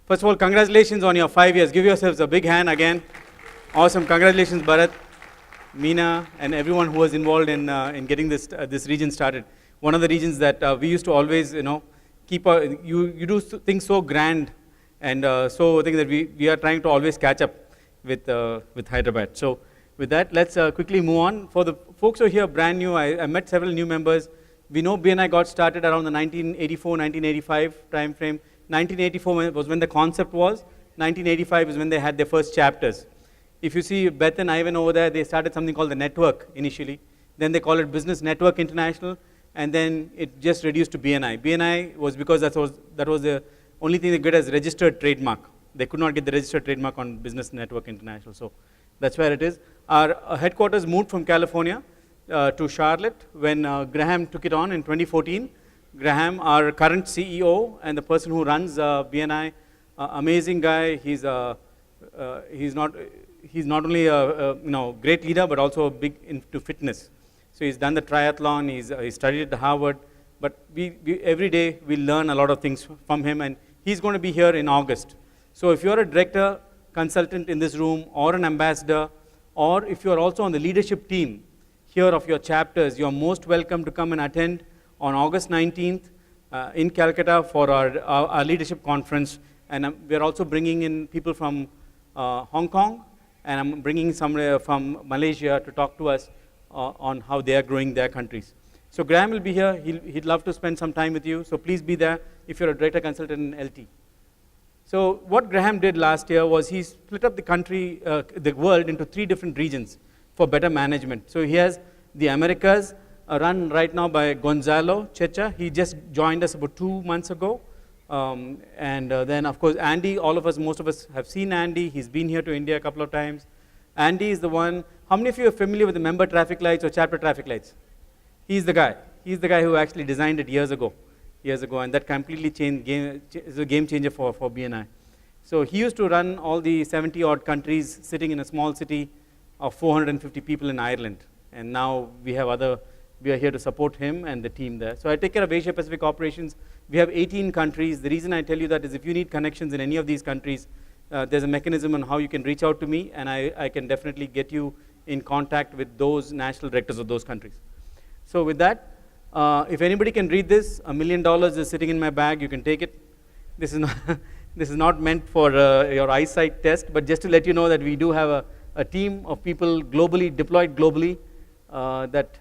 First of all, congratulations on your 5 years. Give yourselves a big hand again. Awesome. Congratulations, Bharat, Meena, and everyone who was involved in getting this region started. One of the regions that we used to always, keep. You do things so grand, and so I think that we are trying to always catch up with Hyderabad. So with that, let's quickly move on. For the folks who are here brand new, I met several new members. We know BNI got started around the 1984, 1985 time frame. 1984 was when the concept was. 1985 is when they had their first chapters. If you see Beth and Ivan over there, they started something called the network initially. Then they called it Business Network International, and then it just reduced to BNI. BNI was because that was the only thing they get as registered trademark. They could not get the registered trademark on Business Network International. So that's where it is. Our headquarters moved from California to Charlotte when Graham took it on in 2014. Graham, our current CEO and the person who runs BNI, amazing guy. He's not only a great leader, but also big into fitness. So he's done the triathlon. He studied at Harvard. But every day we learn a lot of things from him, and he's going to be here in August. So if you're a director, consultant in this room, or an ambassador, or if you're also on the leadership team here of your chapters, you're most welcome to come and attend on August 19th in Calcutta for our leadership conference. And we're also bringing in people from Hong Kong, and I'm bringing somebody from Malaysia to talk to us on how they are growing their countries. So Graham will be here. He'd love to spend some time with you. So please be there if you're a director consultant in LT. So what Graham did last year was he split up the world into 3 different regions for better management. So he has the Americas run right now by Gonzalo Checha. He just joined us about 2 months ago. Then of course Andy, most of us have seen Andy. He's been here to India a couple of times. Andy is the one. How many of you are familiar with the member traffic lights or chapter traffic lights? He's the guy. He's the guy who actually designed it years ago, and that completely is a game changer for BNI. So he used to run all the 70 odd countries sitting in a small city of 450 people in Ireland. And now we are here to support him and the team there. So I take care of Asia Pacific operations. We have 18 countries. The reason I tell you that is if you need connections in any of these countries, there's a mechanism on how you can reach out to me, and I can definitely get you in contact with those national directors of those countries. So with that, if anybody can read this, $1 million is sitting in my bag. You can take it. This is not meant for your eyesight test, but just to let you know that we do have a team of people deployed globally that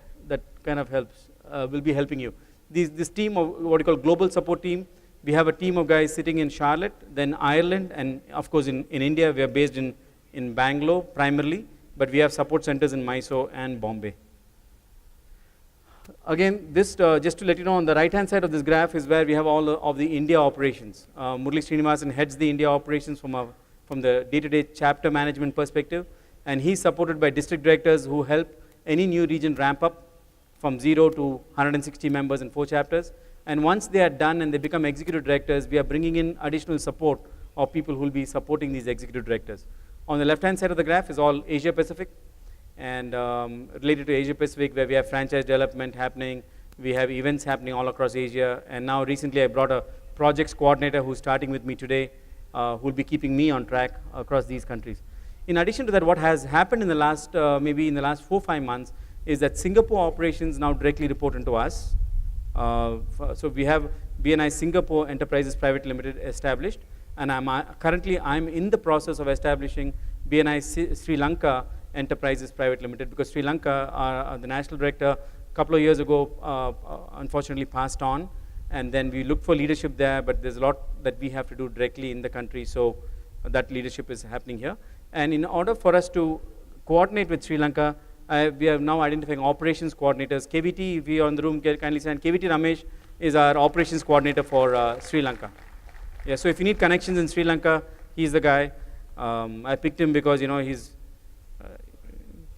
kind of helps, will be helping you. This team of what we call global support team, we have a team of guys sitting in Charlotte, then Ireland, and of course in India we are based in Bangalore primarily, but we have support centers in Mysore and Bombay. Again, this just to let you know, on the right hand side of this graph is where we have all of the India operations. Murali Srinivasan heads the India operations from the day-to-day chapter management perspective, and he's supported by district directors who help any new region ramp up from 0 to 160 members in 4 chapters. And once they are done and they become executive directors, we are bringing in additional support of people who will be supporting these executive directors. On the left-hand side of the graph is all Asia Pacific, and related to Asia Pacific, where we have franchise development happening, we have events happening all across Asia, and now recently I brought a projects coordinator who's starting with me today, who will be keeping me on track across these countries. In addition to that, what has happened in the last, maybe in the last 4-5 months, is that Singapore operations now directly report into us. So we have BNI Singapore Enterprises Private Limited established, and currently I'm in the process of establishing BNI Sri Lanka Enterprises Private Limited, because Sri Lanka, the national director, a couple of years ago, unfortunately passed on, and then we looked for leadership there, but there's a lot that we have to do directly in the country, so that leadership is happening here. And in order for us to coordinate with Sri Lanka, we are now identifying operations coordinators. KVT, if you are in the room, kindly stand. KVT Ramesh is our operations coordinator for Sri Lanka. Yeah, so if you need connections in Sri Lanka, he's the guy. I picked him because he's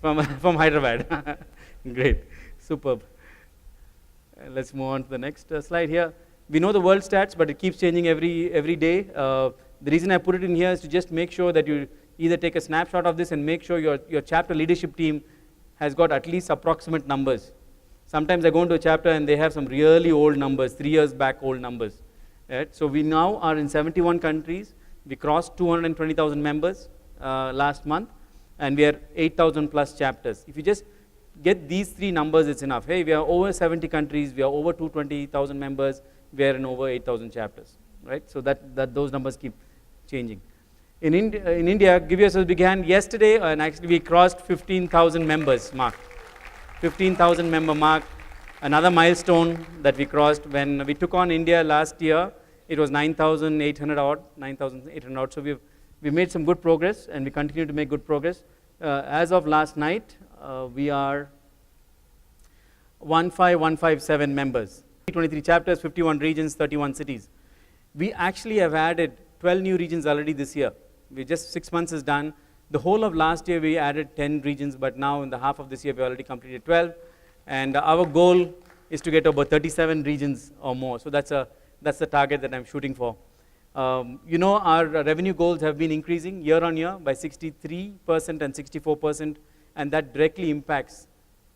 from Hyderabad. Great, superb. Let's move on to the next slide here. We know the world stats, but it keeps changing every day. The reason I put it in here is to just make sure that you either take a snapshot of this and make sure your chapter leadership team has got at least approximate numbers. Sometimes I go into a chapter and they have some really old numbers, 3 years back old numbers. Right? So we now are in 71 countries. We crossed 220,000 members last month, and we are 8,000 plus chapters. If you just get these three numbers, it's enough. Hey, we are over 70 countries, we are over 220,000 members, we are in over 8,000 chapters, right? So that those numbers keep changing. In India, give yourselves a big hand. Yesterday, and actually we crossed 15,000 members mark. 15,000 member mark. Another milestone that we crossed when we took on India last year. It was 9,800 odd, 9,800 odd. So we made some good progress, and we continue to make good progress. As of last night, we are 15,157 members. 23 chapters, 51 regions, 31 cities. We actually have added 12 new regions already this year. We just 6 months is done. The whole of last year we added 10 regions, but now in the half of this year we already completed 12. And our goal is to get about 37 regions or more. So that's the target that I'm shooting for. You know, our revenue goals have been increasing year on year by 63% and 64%, and that directly impacts.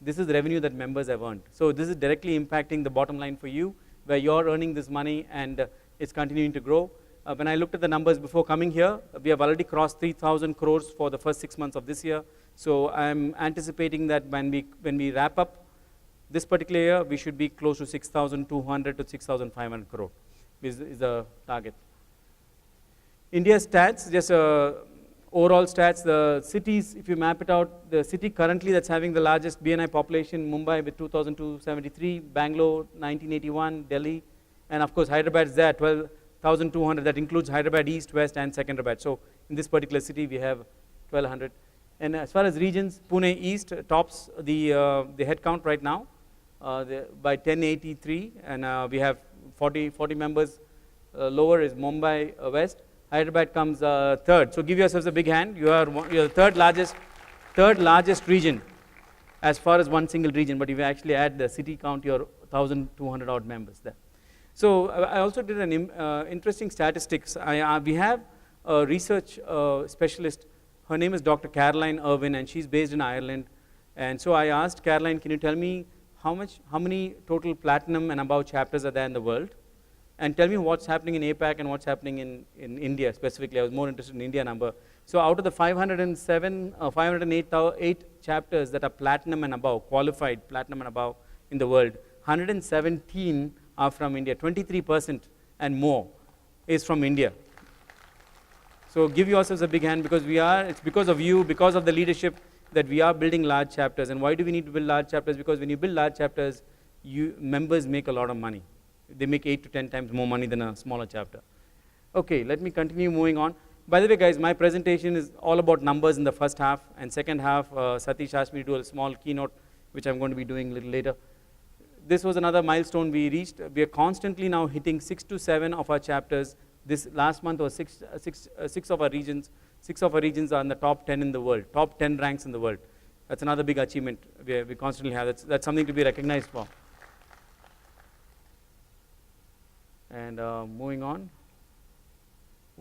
This is the revenue that members have earned. So this is directly impacting the bottom line for you, where you're earning this money and it's continuing to grow. When I looked at the numbers before coming here, we have already crossed 3,000 crores for the first 6 months of this year. So I'm anticipating that when we wrap up this particular year, we should be close to 6,200 to 6,500 crore is the target. India's stats, just overall stats, the cities, if you map it out, the city currently that's having the largest BNI population, Mumbai with 2,273, Bangalore 1981, Delhi, and of course Hyderabad is there, 12,200. That includes Hyderabad East, West, and Secunderabad. So in this particular city, we have 1,200. And as far as regions, Pune East tops the head count right now by 1083, and we have 40 members. Lower is Mumbai West. Hyderabad comes third. So give yourselves a big hand. You're the third largest region as far as one single region. But if you actually add the city count, you're 1,200 odd members there. So I also did an interesting statistics. We have a research specialist. Her name is Dr. Caroline Irwin, and she's based in Ireland. And so I asked Caroline, can you tell me how many total platinum and above chapters are there in the world? And tell me what's happening in APAC and what's happening in India specifically. I was more interested in India number. So out of the 508 chapters that are platinum and above, qualified platinum and above in the world, 117 are from India. 23% and more is from India. So give yourselves a big hand, because it's because of you, because of the leadership, that we are building large chapters. And why do we need to build large chapters? Because when you build large chapters, members make a lot of money. They make 8 to 10 times more money than a smaller chapter. Okay, let me continue moving on. By the way, guys, my presentation is all about numbers in the first half, and second half, Satish asked me to do a small keynote, which I'm going to be doing a little later. This was another milestone we reached. We are constantly now hitting 6 to 7 of our chapters. This last month was six of our regions. 6 of our regions are in the top 10 in the world, top 10 ranks in the world. That's another big achievement we constantly have. That's something to be recognized for. And moving on.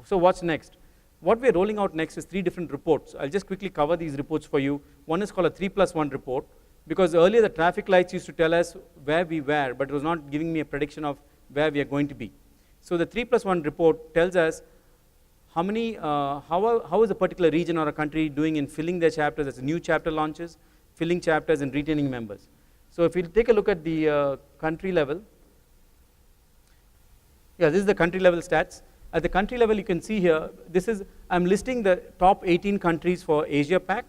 So what's next? What we're rolling out next is 3 different reports. I'll just quickly cover these reports for you. One is called a 3+1 report, because earlier the traffic lights used to tell us where we were, but it was not giving me a prediction of where we are going to be. So the 3+1 report tells us how is a particular region or a country doing in filling their chapters as new chapter launches, filling chapters, and retaining members. So if you take a look at the country level, this is the country level stats. At the country level, you can see here, I'm listing the top 18 countries for Asia Pac,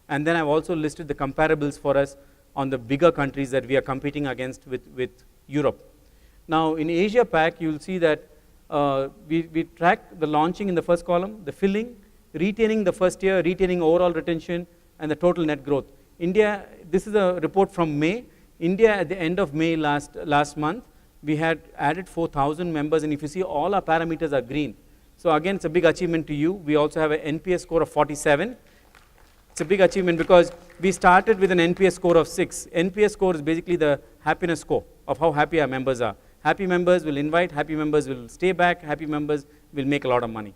and then I've also listed the comparables for us on the bigger countries that we are competing against with Europe. Now in Asia Pac, you'll see that we track the launching in the first column, the filling, retaining the first year, retaining overall retention, and the total net growth. India, this is a report from May. India at the end of May last month, we had added 4,000 members, and if you see, all our parameters are green. So again, it's a big achievement to you. We also have an NPS score of 47. It's a big achievement because we started with an NPS score of 6. NPS score is basically the happiness score of how happy our members are. Happy members will invite, happy members will stay back, happy members will make a lot of money.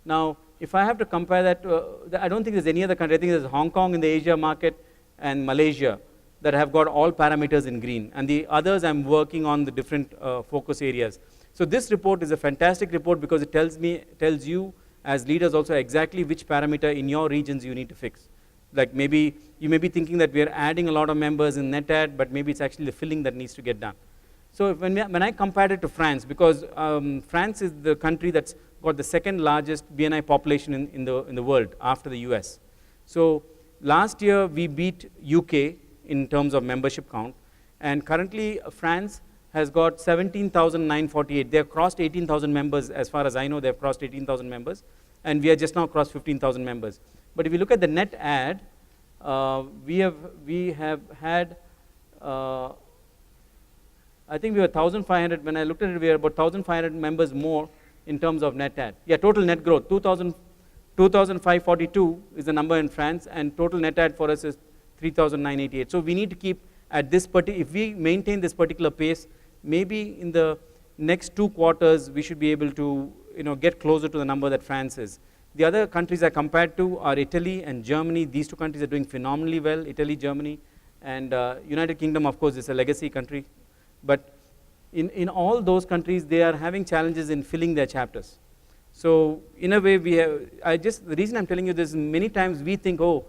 Now, if I have to compare that I don't think there's any other country. I think there's Hong Kong in the Asia market and Malaysia that have got all parameters in green, and the others I'm working on the different focus areas. So this report is a fantastic report because it tells you as leaders also exactly which parameter in your regions you need to fix. Like maybe you may be thinking that we are adding a lot of members in net add, but maybe it's actually the filling that needs to get done. So when I compared it to France, because France is the country that's got the second largest BNI population in the world after the US. So last year we beat UK in terms of membership count, and currently France has got 17,948. They have crossed 18,000 members. As far as I know, they have crossed 18,000 members, and we have just now crossed 15,000 members. But if you look at the net add, we have had, I think we were 1,500. When I looked at it, we were about 1,500 members more in terms of net add. Yeah, total net growth, 2,542 is the number in France, and total net add for us is 3,988. So we need to keep at this if we maintain this particular pace, maybe in the next 2 quarters, we should be able to get closer to the number that France is. The other countries I compared to are Italy and Germany. These 2 countries are doing phenomenally well, Italy, Germany, and United Kingdom, of course, is a legacy country. But in all those countries, they are having challenges in filling their chapters. So in a way, the reason I'm telling you this, many times we think, oh,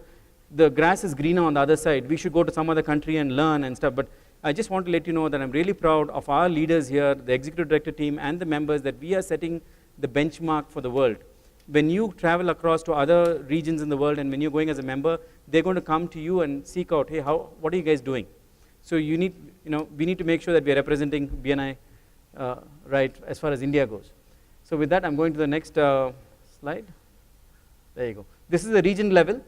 the grass is greener on the other side. We should go to some other country and learn and stuff. But I just want to let you know that I'm really proud of our leaders here, the executive director team and the members, that we are setting the benchmark for the world. When you travel across to other regions in the world and when you're going as a member, they're going to come to you and seek out, hey, what are you guys doing? So we need to make sure that we are representing BNI right as far as India goes. So with that, I'm going to the next slide. There you go. This is the region level.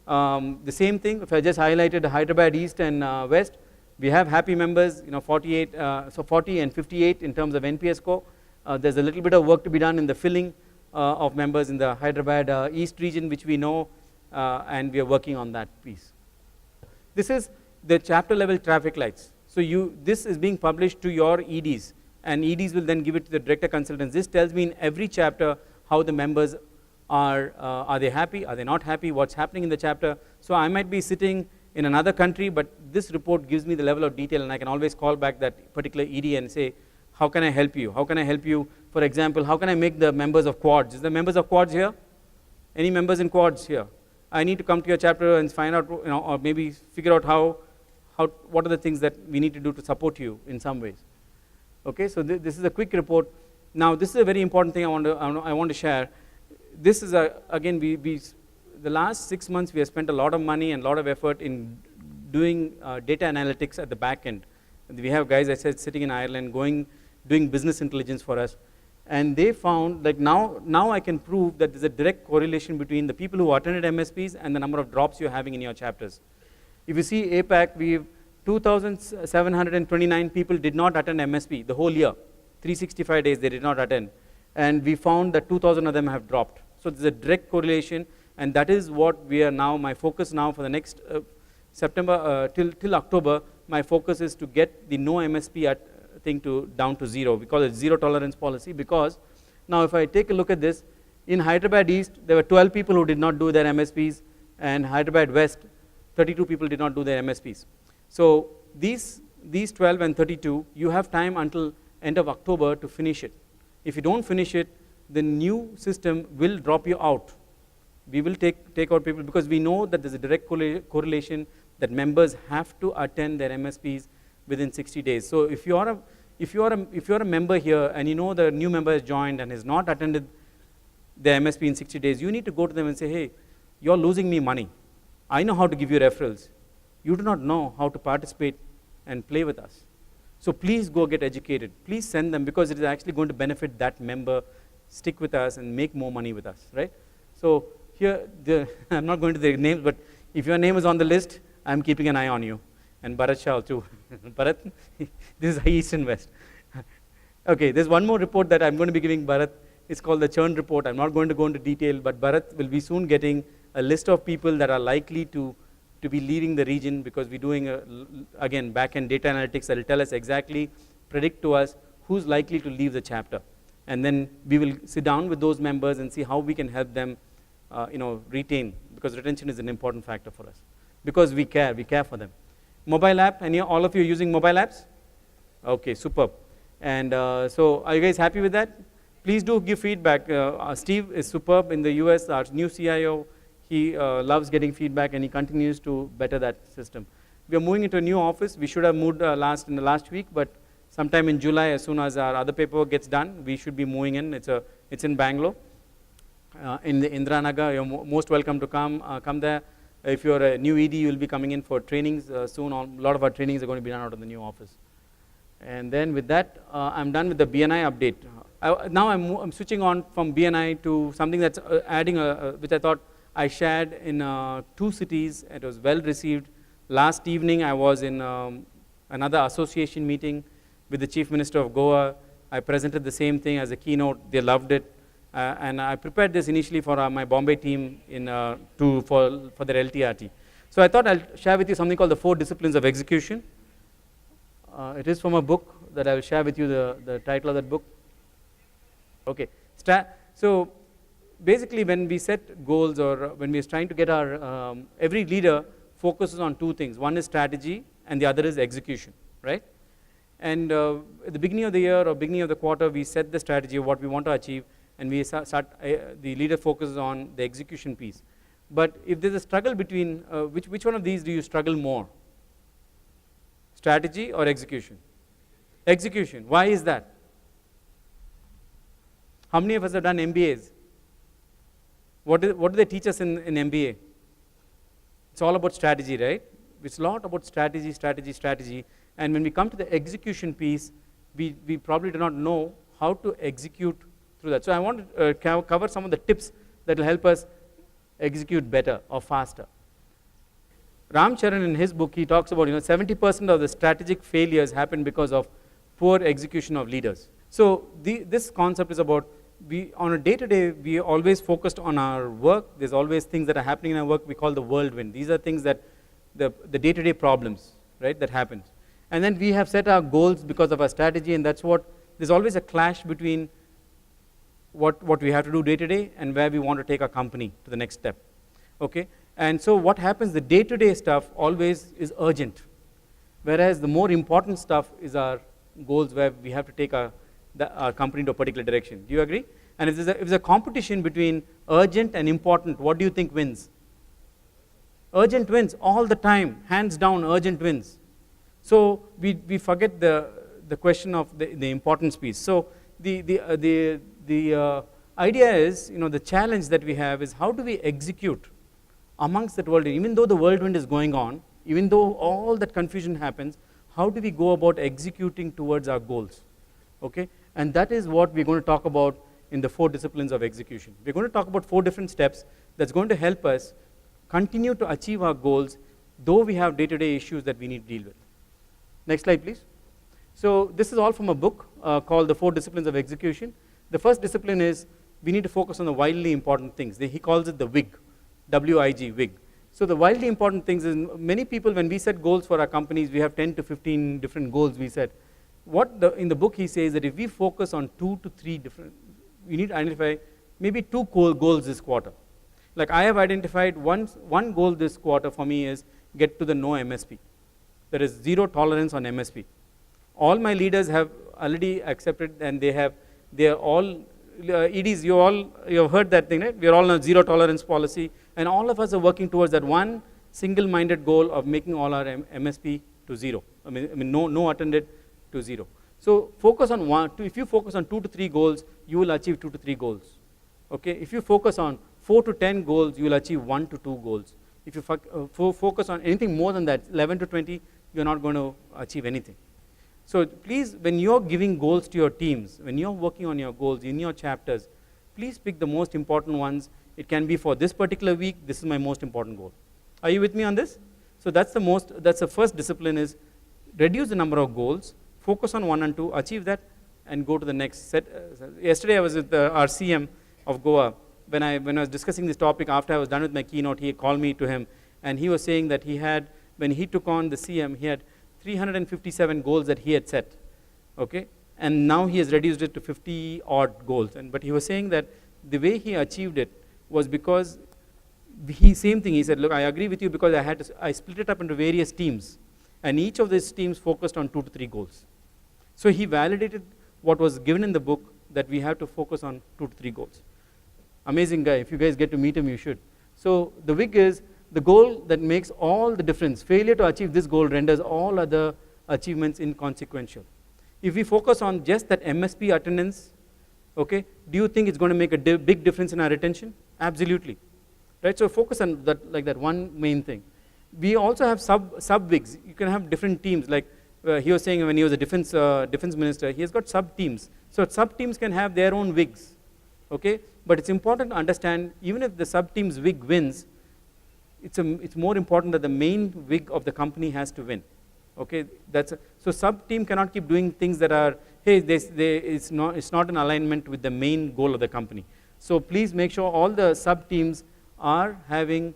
The same thing, if I just highlighted Hyderabad East and West, we have happy members, 48, so 40 and 58 in terms of NPS score. There's a little bit of work to be done in the filling of members in the Hyderabad East region, which we know, and we are working on that piece. This is the chapter level traffic lights. So this is being published to your EDs, and EDs will then give it to the director consultants. This tells me in every chapter how the members are they happy, are they not happy, what's happening in the chapter. So I might be sitting in another country, but this report gives me the level of detail, and I can always call back that particular ED and say, how can I help you? How can I help you? For example, how can I make the members of quads? Is there members of quads here? Any members in quads here? I need to come to your chapter and find out, or maybe figure out what are the things that we need to do to support you in some ways. Okay, so this is a quick report. Now, this is a very important thing I want to share. This is again, the last 6 months we have spent a lot of money and a lot of effort in doing data analytics at the back end. We have guys, I said, sitting in Ireland, doing business intelligence for us, and they found like now I can prove that there's a direct correlation between the people who attended MSPs and the number of drops you're having in your chapters. If you see APAC, we've 2,729 people did not attend MSP the whole year. 365 days they did not attend, and we found that 2,000 of them have dropped. So there's a direct correlation, and that is what we are now, my focus now for the next September till October, my focus is to get the no MSP thing down to 0. We call it zero tolerance policy, because now if I take a look at this, in Hyderabad East, there were 12 people who did not do their MSPs, and Hyderabad West, 32 people did not do their MSPs. So these 12 and 32, you have time until end of October to finish it. If you don't finish it, the new system will drop you out. We will take out people, because we know that there's a direct correlation that members have to attend their MSPs within 60 days. So if you are a member here and you know the new member has joined and has not attended the MSP in 60 days, you need to go to them and say, hey, you're losing me money. I know how to give you referrals. You do not know how to participate and play with us. So please go get educated. Please send them, because it is actually going to benefit that member, stick with us and make more money with us, right? So here, I'm not going to the names, but if your name is on the list, I'm keeping an eye on you. And Bharat Shah too. Bharat, this is East and West. Okay, there's one more report that I'm going to be giving Bharat. It's called the churn report. I'm not going to go into detail, but Bharat will be soon getting a list of people that are likely to be leaving the region, because we're doing, again, back-end data analytics that will tell us exactly, predict to us who's likely to leave the chapter. And then we will sit down with those members and see how we can help them retain, because retention is an important factor for us. Because we care for them. Mobile app, and all of you are using mobile apps? Okay, superb. And so are you guys happy with that? please do give feedback. Steve is superb in the US, our new CIO. He loves getting feedback and he continues to better that system. We are moving into a new office. We should have moved in the last week, but sometime in July, as soon as our other paperwork gets done, we should be moving in. It's in Bangalore, in the Indiranagar. You're most welcome to come there. If you're a new ED, you'll be coming in for trainings soon. A lot of our trainings are going to be done out of the new office. And then with that, I'm done with the BNI update. Now I'm switching on from BNI to something that's adding, which I thought I shared in 2 cities. It was well received. Last evening, I was in another association meeting with the Chief Minister of Goa. I presented the same thing as a keynote. They loved it. And I prepared this initially for my Bombay team for their LTRT. So I thought I'll share with you something called the 4 disciplines of execution. It is from a book that I will share with you the title of that book. Okay. So basically, when we set goals or when we're trying to get our, every leader focuses on 2 things. One is strategy and the other is execution, right? And at the beginning of the year or beginning of the quarter, we set the strategy of what we want to achieve, and we the leader focuses on the execution piece. But if there's a struggle between, which one of these do you struggle more? Strategy or execution? Execution. Why is that? How many of us have done MBAs? What do they teach us in MBA? It's all about strategy, right? It's a lot about strategy. And when we come to the execution piece, we probably do not know how to execute through that. So I want to cover some of the tips that will help us execute better or faster. Ram Charan, in his book, he talks about 70% of the strategic failures happen because of poor execution of leaders. So this concept is about, on a day-to-day, we are always focused on our work. There's always things that are happening in our work we call the whirlwind. These are things that the day-to-day problems, right, that happens. And then we have set our goals because of our strategy, and there's always a clash between what we have to do day-to-day and where we want to take our company to the next step. Okay? And so what happens, the day-to-day stuff always is urgent, whereas the more important stuff is our goals where we have to take our company to a particular direction. Do you agree? And if there's a competition between urgent and important, what do you think wins? Urgent wins all the time, hands down, urgent wins. So we forget the question of the importance piece. So the idea is, the challenge that we have is how do we execute amongst that whirlwind? Even though the whirlwind is going on, even though all that confusion happens, how do we go about executing towards our goals? Okay, and that is what we're going to talk about in the 4 disciplines of execution. We're going to talk about 4 different steps that's going to help us continue to achieve our goals, though we have day-to-day issues that we need to deal with. Next slide, please. So this is all from a book called The 4 Disciplines of Execution. The first discipline is we need to focus on the wildly important things. He calls it the WIG, W-I-G, WIG. So the wildly important things is, many people, when we set goals for our companies, we have 10 to 15 different goals we set. In the book he says that if we focus on 2 to 3 different, we need to identify maybe 2 goals this quarter. Like I have identified one goal this quarter for me is get to the no MSP. There is 0 tolerance on MSP. All my leaders have already accepted, and they are all EDs. You have heard that thing, right? We are all on a 0 tolerance policy, and all of us are working towards that one single-minded goal of making all our MSP to 0. I mean no attended to 0. So focus on 1. If you focus on 2 to 3 goals, you will achieve 2 to 3 goals. Okay. If you focus on 4 to 10 goals, you will achieve 1 to 2 goals. If you focus on anything more than that, 11 to 20, you're not going to achieve anything. So please, when you're giving goals to your teams, when you're working on your goals in your chapters, please pick the most important ones. It can be for this particular week, this is my most important goal. Are you with me on this? So that's the first discipline is reduce the number of goals, focus on 1 and 2, achieve that, and go to the next set. Yesterday I was with our CM of Goa. When I was discussing this topic, after I was done with my keynote, he called me to him, and he was saying that when he took on the CM, he had 357 goals that he had set, okay, and now he has reduced it to 50 odd goals. But he was saying that the way he achieved it was because same thing. He said, look, I agree with you because I split it up into various teams, and each of these teams focused on 2 to 3 goals. So he validated what was given in the book that we have to focus on 2 to 3 goals. Amazing guy. If you guys get to meet him, you should. So the WIG is the goal that makes all the difference. Failure to achieve this goal renders all other achievements inconsequential. If we focus on just that MSP attendance, okay, do you think it's going to make a big difference in our retention? Absolutely. Right? So focus on that, like that one main thing. We also have sub-WIGs. You can have different teams. Like he was saying when he was a defense minister, he has got sub-teams. So sub-teams can have their own WIGs. Okay? But it's important to understand, even if the sub-team's WIG wins, it's more important that the main WIG of the company has to win. Okay, so sub-team cannot keep doing things that are, hey, it's not in alignment with the main goal of the company. So please make sure all the sub-teams are having,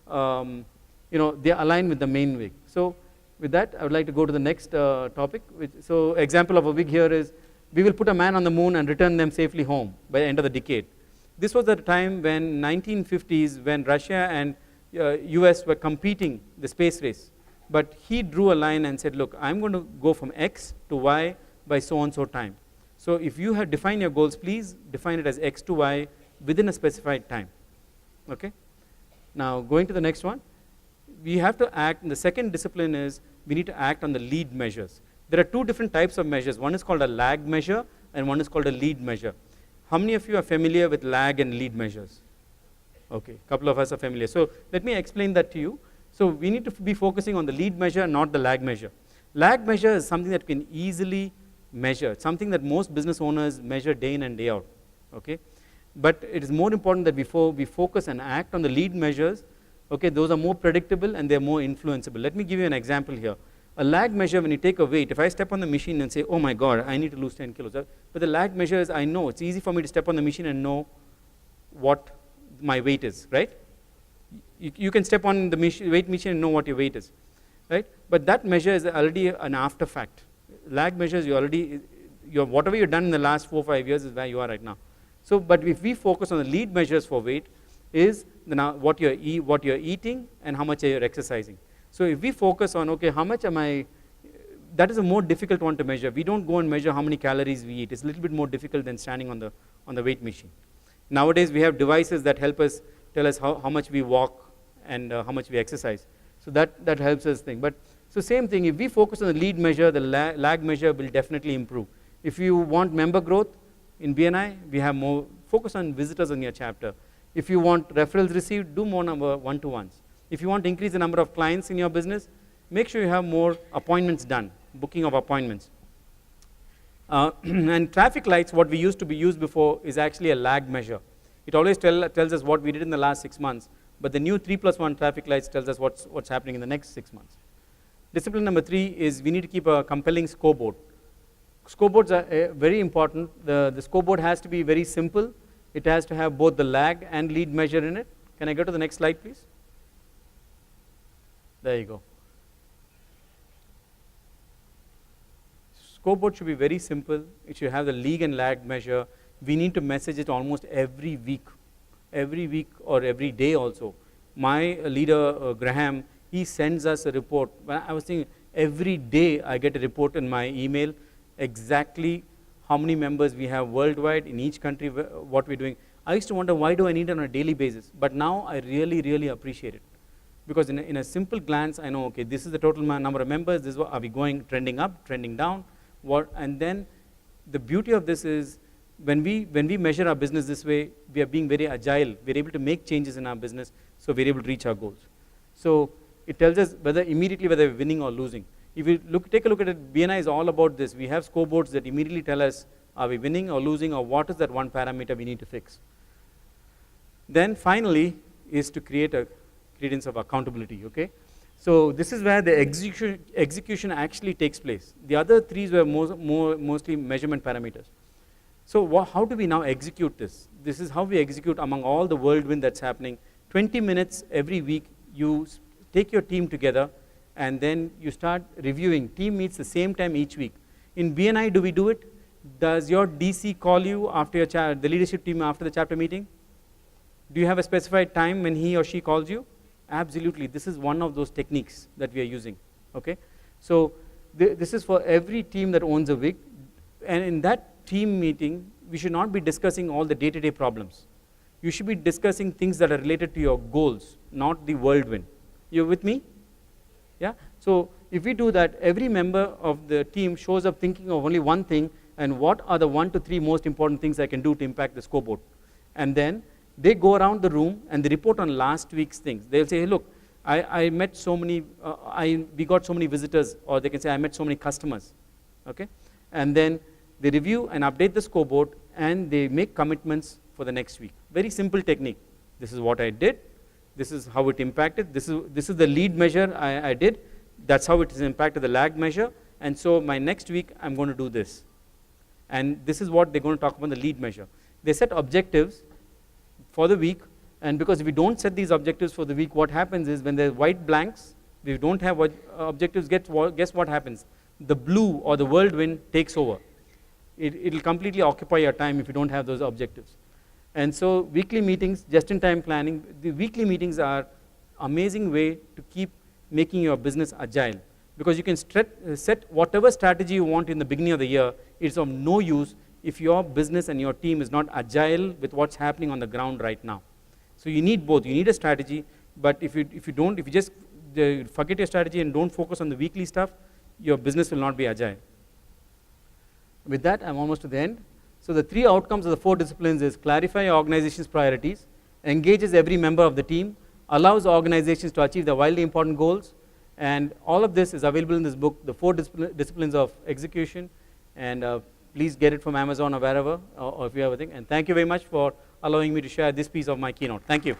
they align with the main WIG. So with that, I would like to go to the next topic. So example of a WIG here is, we will put a man on the moon and return them safely home by the end of the decade. This was at a time when 1950s, when Russia and US were competing the space race. But he drew a line and said, look, I'm going to go from X to Y by so-and-so time. So if you have defined your goals, please define it as X to Y within a specified time. Okay? Now, going to the next one, we have to act, and the second discipline is we need to act on the lead measures. There are 2 different types of measures. One is called a lag measure, and one is called a lead measure. How many of you are familiar with lag and lead measures? Okay, a couple of us are familiar. So let me explain that to you. So we need to be focusing on the lead measure, not the lag measure. Lag measure is something that can easily measure, something that most business owners measure day in and day out. Okay? But it is more important that before we focus and act on the lead measures, okay, those are more predictable and they're more influenceable. Let me give you an example here. A lag measure, when you take a weight, if I step on the machine and say, oh my God, I need to lose 10 kilos. But the lag measure is, I know, it's easy for me to step on the machine and know what my weight is, right? You can step on the weight machine and know what your weight is, right? But that measure is already an after fact. Lag measures, whatever you've done in the last 4 or 5 years is where you are right now. So, but if we focus on the lead measures for weight, is what you're eating and how much you're exercising. So if we focus on, okay, how much am I, that is a more difficult one to measure. We don't go and measure how many calories we eat. It's a little bit more difficult than standing on the weight machine. Nowadays, we have devices that help us tell us how much we walk and how much we exercise. So that helps us think. But so same thing, if we focus on the lead measure, the lag measure will definitely improve. If you want member growth in BNI, we have more focus on visitors in your chapter. If you want referrals received, do more number one-to-ones. If you want to increase the number of clients in your business, make sure you have more appointments done, booking of appointments. And traffic lights, what we used to be used before, is actually a lag measure. It always tells us what we did in the last 6 months. But the new 3+1 traffic lights tells us what's happening in the next 6 months. Discipline number 3 is we need to keep a compelling scoreboard. Scoreboards are very important. The scoreboard has to be very simple. It has to have both the lag and lead measure in it. Can I go to the next slide, please? There you go. Scoreboard should be very simple. It should have the lead and lag measure. We need to message it almost every week or every day also. My leader, Graham, he sends us a report. I was thinking, every day I get a report in my email, exactly how many members we have worldwide, in each country, what we're doing. I used to wonder, why do I need it on a daily basis? But now I really, really appreciate it. Because in a simple glance, I know, okay, this is the total number of members, this is are we going trending up, trending down, and then the beauty of this is, when we measure our business this way, we are being very agile. We're able to make changes in our business, so we're able to reach our goals. So it tells us whether we're winning or losing. If you take a look at it, BNI is all about this. We have scoreboards that immediately tell us, are we winning or losing, or what is that one parameter we need to fix. Then finally is to create a credence of accountability, okay? So this is where the execution actually takes place. The other 3 were mostly measurement parameters. So how do we now execute this? This is how we execute among all the whirlwind that's happening. 20 minutes every week, you take your team together, and then you start reviewing. Team meets the same time each week. In BNI, do we do it? Does your DC call you after the leadership team after the chapter meeting? Do you have a specified time when he or she calls you? Absolutely. This is one of those techniques that we are using. Okay? So this is for every team that owns a WIG. And in that team meeting, we should not be discussing all the day-to-day problems. You should be discussing things that are related to your goals, not the whirlwind. You with me? Yeah? So if we do that, every member of the team shows up thinking of only one thing, and what are the 1 to 3 most important things I can do to impact the scoreboard. And then they go around the room and they report on last week's things. They'll say, hey, look, I met so many, we got so many visitors, or they can say, I met so many customers. Okay? And then they review and update the scoreboard, and they make commitments for the next week. Very simple technique. This is what I did. This is how it impacted. This is the lead measure I did. That's how it has impacted the lag measure. And so my next week, I'm going to do this. And this is what they're going to talk about, the lead measure. They set objectives for the week. And because if we don't set these objectives for the week, what happens is when there's white blanks, we don't have objectives, guess what happens? The blue or the whirlwind takes over. It'll completely occupy your time if you don't have those objectives. And so weekly meetings, just-in-time planning, the weekly meetings are amazing way to keep making your business agile. Because you can set whatever strategy you want in the beginning of the year. It's of no use if your business and your team is not agile with what's happening on the ground right now. So you need both. You need a strategy, but if you just forget your strategy and don't focus on the weekly stuff, your business will not be agile. With that, I'm almost to the end. So the 3 outcomes of the 4 disciplines is clarify your organization's priorities, engages every member of the team, allows organizations to achieve their wildly important goals, and all of this is available in this book, The 4 Disciplines of Execution, and please get it from Amazon or wherever, or if you have a thing. And thank you very much for allowing me to share this piece of my keynote. Thank you.